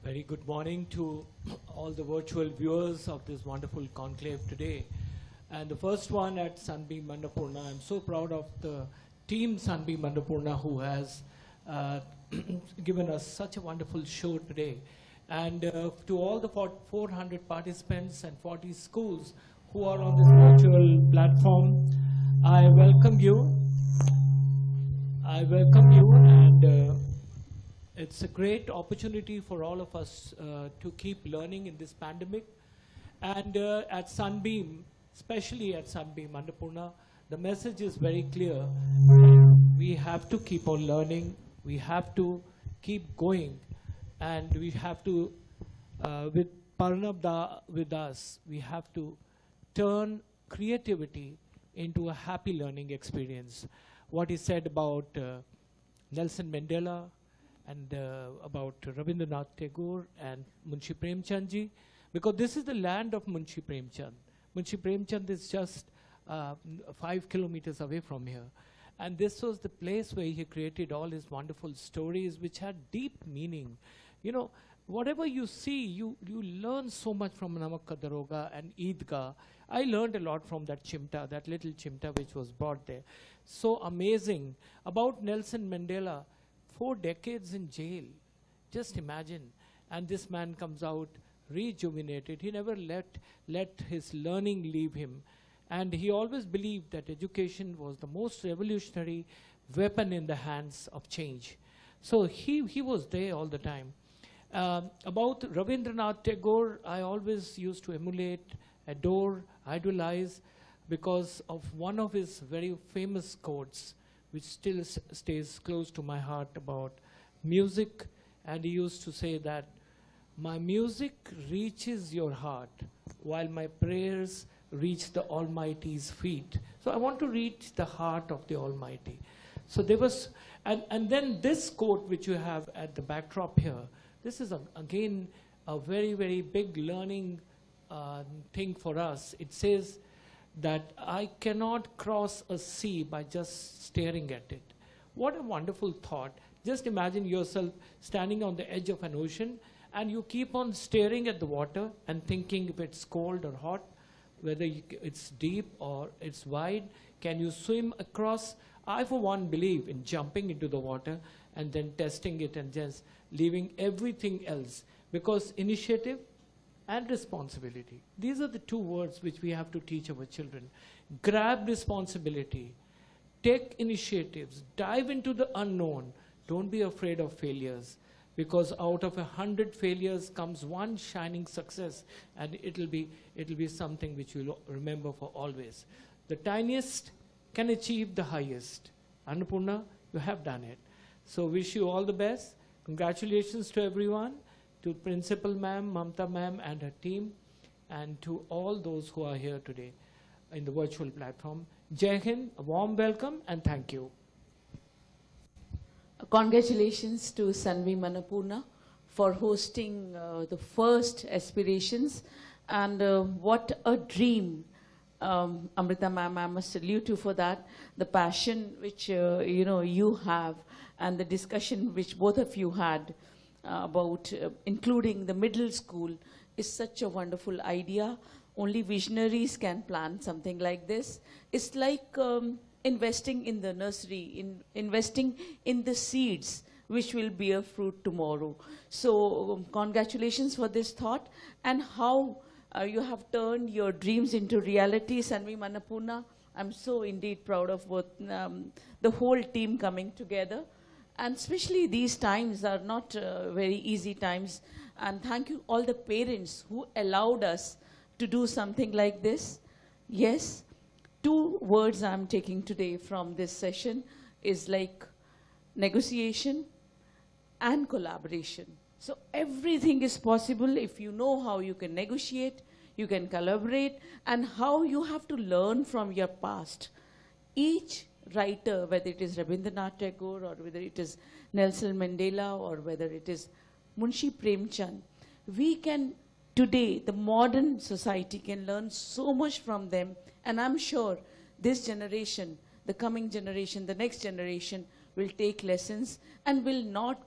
Very good morning to all the virtual viewers of this wonderful conclave today. And the first one at Sunbeam Annapurna. I'm so proud of the team Sunbeam Annapurna who has given us such a wonderful show today. And to all the 400 participants and 40 schools who are on this virtual platform, I welcome you. And it's a great opportunity for all of us to keep learning in this pandemic. And at Sunbeam, especially at Sunbeam Annapurna, the message is very clear. We have to keep on learning. We have to keep going. And we have to, with Parnab with us, we have to turn creativity into a happy learning experience. What he said about Nelson Mandela and about Rabindranath Tagore and Munshi Premchand ji, because this is the land of Munshi Premchand. Munshi Premchand is just 5 kilometers away from here. And this was the place where he created all his wonderful stories which had deep meaning. You know, whatever you see, you learn so much from Namak Ka Daroga and Eidgah. I learned a lot from that chimta, that little chimta which was brought there. So amazing. About Nelson Mandela, 4 decades in jail. Just imagine. And this man comes out rejuvenated. He never let his learning leave him. And he always believed that education was the most revolutionary weapon in the hands of change. So he was there all the time. About Rabindranath Tagore, I always used to emulate, adore, idolize, because of one of his very famous quotes, which still stays close to my heart, about music. And he used to say that, "My music reaches your heart, while my prayers reach the Almighty's feet." So I want to reach the heart of the Almighty. So there was, and then this quote which you have at the backdrop here, this is again a very, very big learning thing for us. It says that I cannot cross a sea by just staring at it. What a wonderful thought. Just imagine yourself standing on the edge of an ocean and you keep on staring at the water and thinking if it's cold or hot, whether it's deep or it's wide. Can you swim across? I, for one, believe in jumping into the water and then testing it and just leaving everything else. Because initiative and responsibility, these are the 2 words which we have to teach our children. Grab responsibility, take initiatives, dive into the unknown. Don't be afraid of failures, because out of 100 failures comes 1 shining success, and it'll be something which you'll remember for always. The tiniest can achieve the highest. Annapurna, you have done it. So wish you all the best. Congratulations to everyone, to Principal Ma'am, Mamta Ma'am and her team, and to all those who are here today in the virtual platform. Jai Hind, a warm welcome and thank you. Congratulations to Sunbeam Annapurna for hosting the first Aspirations, and what a dream. Amrita ma'am, I must salute you for that. The passion which you have, and the discussion which both of you had about including the middle school is such a wonderful idea. Only visionaries can plan something like this. It's like investing in the nursery, investing in the seeds which will bear fruit tomorrow. So congratulations for this thought, and how you have turned your dreams into reality, Sunbeam Annapurna. I'm so indeed proud of both the whole team coming together. And especially these times are not very easy times. And thank you all the parents who allowed us to do something like this. Yes, 2 words I'm taking today from this session is like negotiation and collaboration. So everything is possible if you know how you can negotiate, you can collaborate, and how you have to learn from your past. Each writer, whether it is Rabindranath Tagore or whether it is Nelson Mandela or whether it is Munshi Premchand, we can today, the modern society can learn so much from them, and I'm sure this generation, the coming generation, the next generation will take lessons and will not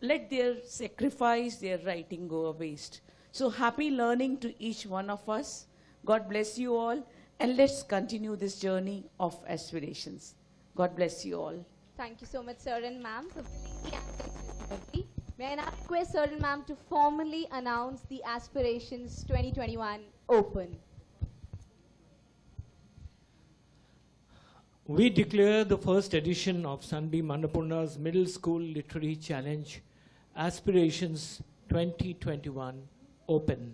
let their sacrifice, their writing go a waste. So happy learning to each one of us. God bless you all, and let's continue this journey of aspirations. God bless you all. Thank you so much, sir and ma'am, for bringing the opportunity. May I now request sir and ma'am to formally announce the Aspirations 2021 Open. We declare the first edition of Sunbeam Annapurna's Middle School Literary Challenge, Aspirations 2021 Open.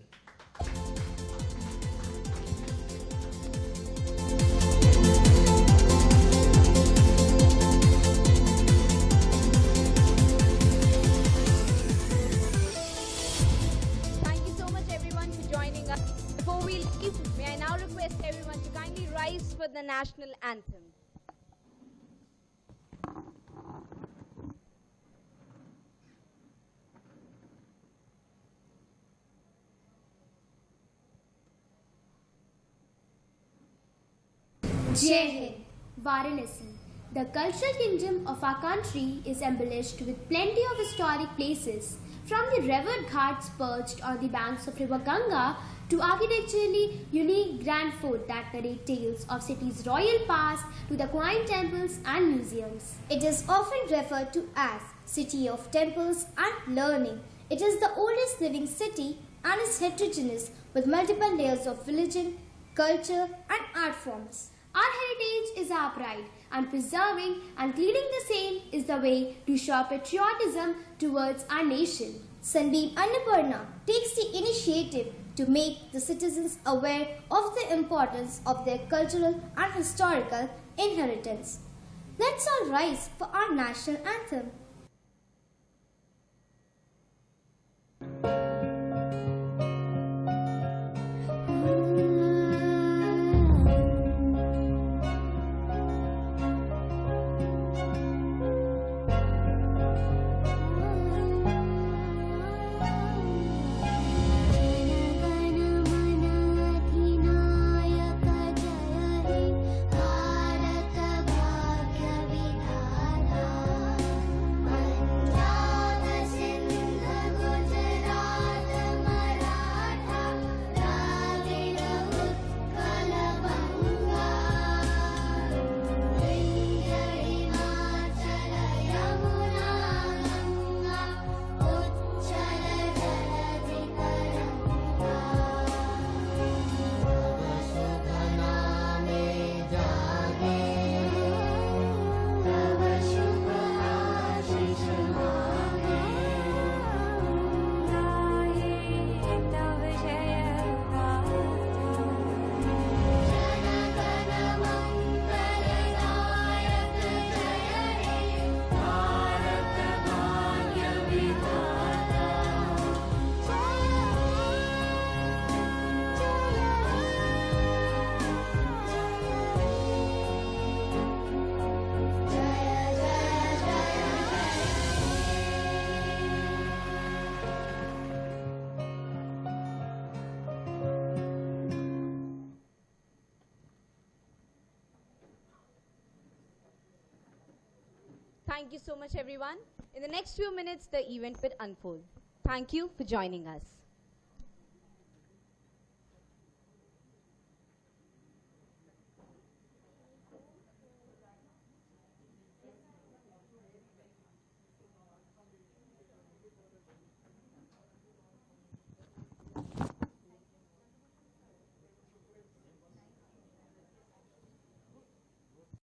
Thank you so much everyone for joining us. Before we leave, may I now request everyone to kindly rise for the national anthem. Jai Hind, Varanasi, The cultural kingdom of our country is embellished with plenty of historic places, from the revered ghats perched on the banks of River Ganga to architecturally unique grand fort that narrate tales of city's royal past to the quaint temples and museums. It is often referred to as City of Temples and Learning. It is the oldest living city and is heterogeneous with multiple layers of religion, culture and art forms. Our heritage is our pride, and preserving and cleaning the same is the way to show patriotism towards our nation. Sunbeam Annapurna takes the initiative to make the citizens aware of the importance of their cultural and historical inheritance. Let's all rise for our national anthem. Thank you so much, everyone. In the next few minutes, the event will unfold. Thank you for joining us.